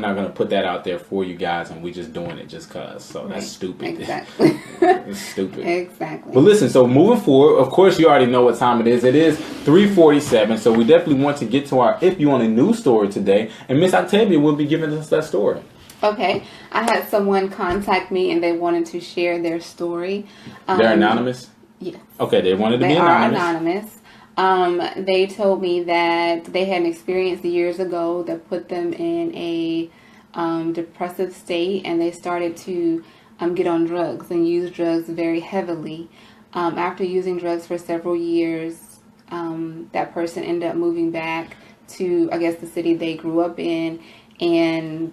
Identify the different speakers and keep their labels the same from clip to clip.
Speaker 1: not going to put that out there for you guys, and we just doing it just cause. So that's stupid.
Speaker 2: Exactly.
Speaker 1: It's stupid.
Speaker 2: Exactly.
Speaker 1: But listen, so moving forward, of course, you already know what time it is. It is 3:47, so we definitely want to get to our If You Only Knew story today, and Miss Octavia will be giving us that story.
Speaker 2: Okay. I had someone contact me, and they wanted to share their story.
Speaker 1: They're anonymous?
Speaker 2: Yes.
Speaker 1: Okay, they wanted to be anonymous.
Speaker 2: They told me that they had an experience years ago that put them in a depressive state, and they started to get on drugs and use drugs very heavily. After using drugs for several years, that person ended up moving back to, I guess, the city they grew up in, and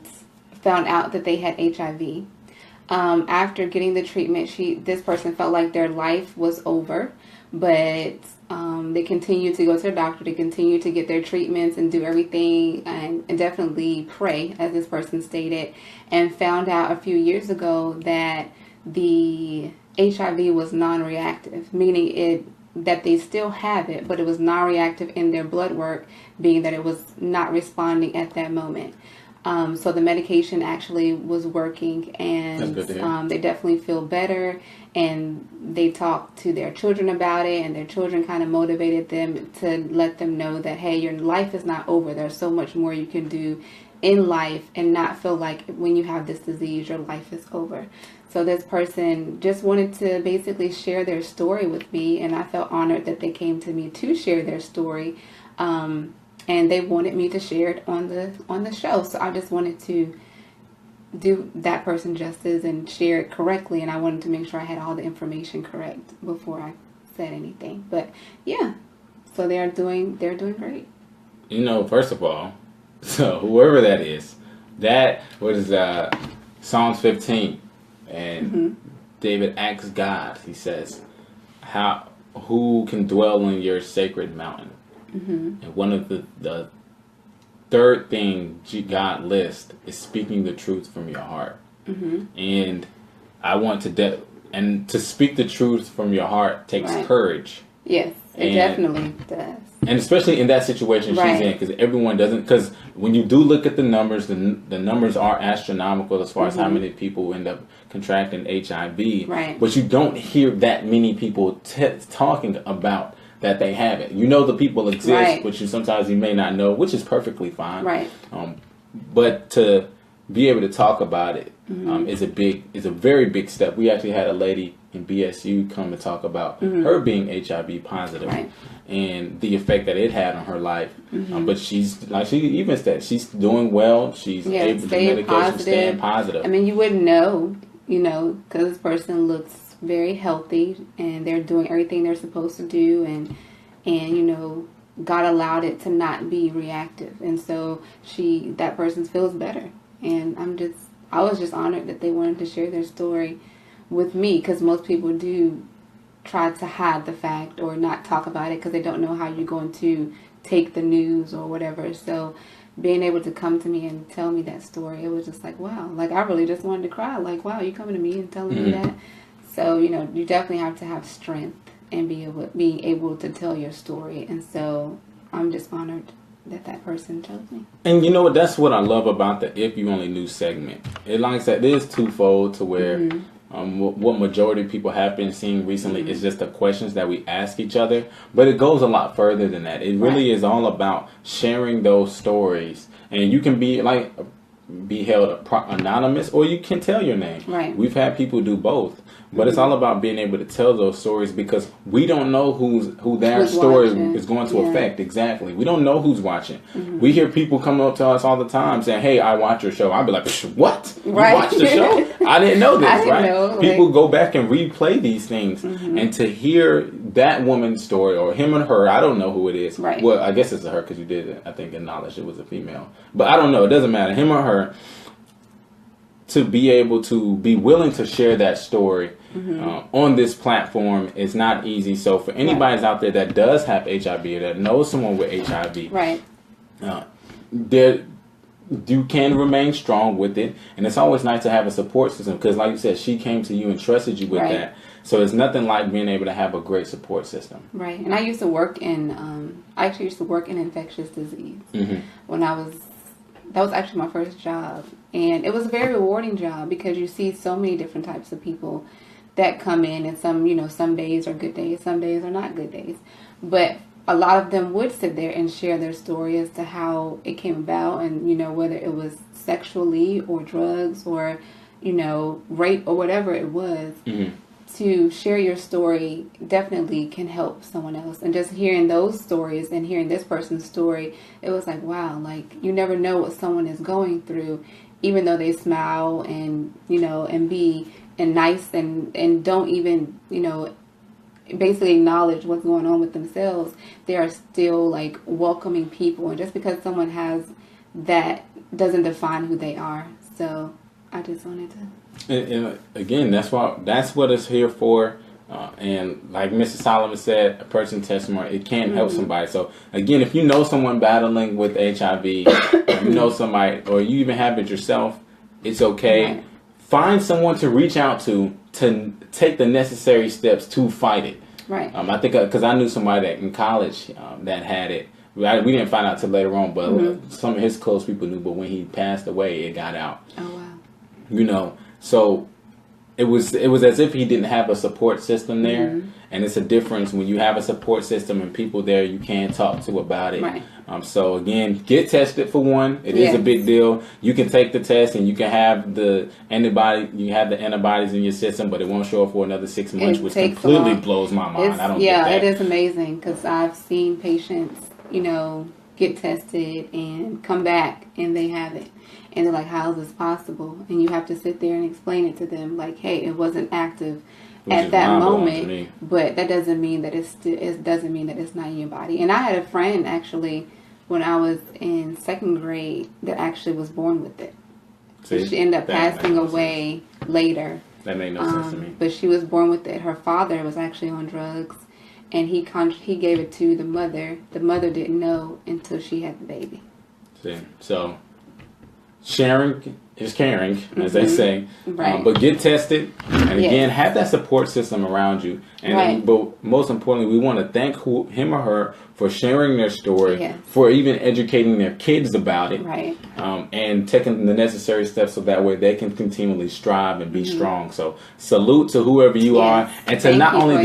Speaker 2: found out that they had HIV. After getting the treatment, this person felt like their life was over, but they continued to go to their doctor, to continue to get their treatments and do everything, and definitely pray, as this person stated, and found out a few years ago that the HIV was non-reactive, meaning that they still have it, but it was non-reactive in their blood work, being that it was not responding at that moment. So the medication actually was working, and they definitely feel better, and they talked to their children about it, and their children kind of motivated them to let them know that, hey, your life is not over. There's so much more you can do in life and not feel like when you have this disease, your life is over. So this person just wanted to basically share their story with me, and I felt honored that they came to me to share their story. And they wanted me to share it on the show. So I just wanted to do that person justice and share it correctly. And I wanted to make sure I had all the information correct before I said anything. But yeah, so they're doing great.
Speaker 1: You know, first of all, so whoever that is, that was Psalms 15, and David asks God. He says, who can dwell in your sacred mountain? And one of the third thing God lists is speaking the truth from your heart. And I want to speak the truth from your heart takes courage.
Speaker 2: Yes, it definitely does.
Speaker 1: And especially in that situation she's in, because everyone doesn't. Because when you do look at the numbers, the numbers are astronomical as far as how many people end up contracting HIV.
Speaker 2: Right.
Speaker 1: But you don't hear that many people talking about that they have it. You know the people exist, but sometimes you may not know, which is perfectly fine.
Speaker 2: Right.
Speaker 1: But to be able to talk about it is a very big step. We actually had a lady in BSU come and talk about her being HIV positive and the effect that it had on her life. But she's, like she even said, she's doing well. She's able to medication, staying positive.
Speaker 2: I mean, you wouldn't know, because this person looks very healthy, and they're doing everything they're supposed to do, and God allowed it to not be reactive, and so that person feels better. And I was just honored that they wanted to share their story with me, because most people do try to hide the fact or not talk about it because they don't know how you're going to take the news or whatever. So being able to come to me and tell me that story, it was just like, wow, like I really just wanted to cry, like, wow, you coming to me and telling me that. So, you definitely have to have strength and being able to tell your story. And so I'm just honored that person chose me. And
Speaker 1: you know what? That's what I love about the If You Only Knew segment. It, like I said, it is twofold to where what majority of people have been seeing recently is just the questions that we ask each other. But it goes a lot further than that. It really is all about sharing those stories. And you can be held anonymous, or you can tell your name.
Speaker 2: Right.
Speaker 1: We've had people do both. But it's all about being able to tell those stories, because we don't know who their story is going to affect. Exactly. We don't know who's watching. We hear people come up to us all the time saying, hey, I watch your show. I'd be like, what? You watch the show? I didn't know this, People go back and replay these things. And to hear that woman's story, or him and her, I don't know who it is.
Speaker 2: Right.
Speaker 1: Well, I guess it's a her, because you did, I think, acknowledge it was a female. But I don't know. It doesn't matter. Him or her. To be able to be willing to share that story on this platform is not easy. So for anybody out there that does have HIV or that knows someone with HIV, you can remain strong with it. And it's always nice to have a support system, because like you said, she came to you and trusted you with that. So it's nothing like being able to have a great support system. Right.
Speaker 2: And I actually used to work in infectious disease when I was that was actually my first job. And it was a very rewarding job because you see so many different types of people that come in, and some days are good days, some days are not good days. But a lot of them would sit there and share their story as to how it came about, and, whether it was sexually or drugs or, rape or whatever it was. Mm-hmm. To share your story definitely can help someone else. And just hearing those stories and hearing this person's story, it was like, wow, like, you never know what someone is going through, even though they smile and, and be and nice and don't even, basically acknowledge what's going on with themselves. They are still like welcoming people. And just because someone has that doesn't define who they are. So I just wanted to.
Speaker 1: And again, that's what it's here for. And like Mr. Solomon said, a person's testimony, it can help somebody. So again, if you know someone battling with HIV, or you know somebody, or you even have it yourself, it's okay. Right. Find someone to reach out to take the necessary steps to fight it.
Speaker 2: Right.
Speaker 1: I think because I knew somebody that in college that had it. We didn't find out till later on, but some of his close people knew. But when he passed away, it got out.
Speaker 2: Oh wow.
Speaker 1: So it was as if he didn't have a support system there, and it's a difference when you have a support system and people there you can talk to about it.
Speaker 2: Right.
Speaker 1: So again, get tested for one. It is a big deal. You can take the test and you can have the antibodies in your system, but it won't show up for another 6 months, which completely blows my mind. I don't get that.
Speaker 2: It is amazing because I've seen patients, get tested and come back and they have it. And they're like, how is this possible? And you have to sit there and explain it to them like, hey, it wasn't active at that moment, but that doesn't mean that it doesn't mean that it's not in your body. And I had a friend actually when I was in second grade that actually was born with it. See, she ended up passing away later.
Speaker 1: That made no sense to me.
Speaker 2: But she was born with it. Her father was actually on drugs, and he gave it to the mother. The mother didn't know until she had the baby.
Speaker 1: See, so sharing is caring, as they say.
Speaker 2: Right.
Speaker 1: But get tested, and again, have that support system around you. And but most importantly, we want to thank him or her for sharing their story, for even educating their kids about it, and taking the necessary steps so that way they can continually strive and be strong. So salute to whoever you are, and to not only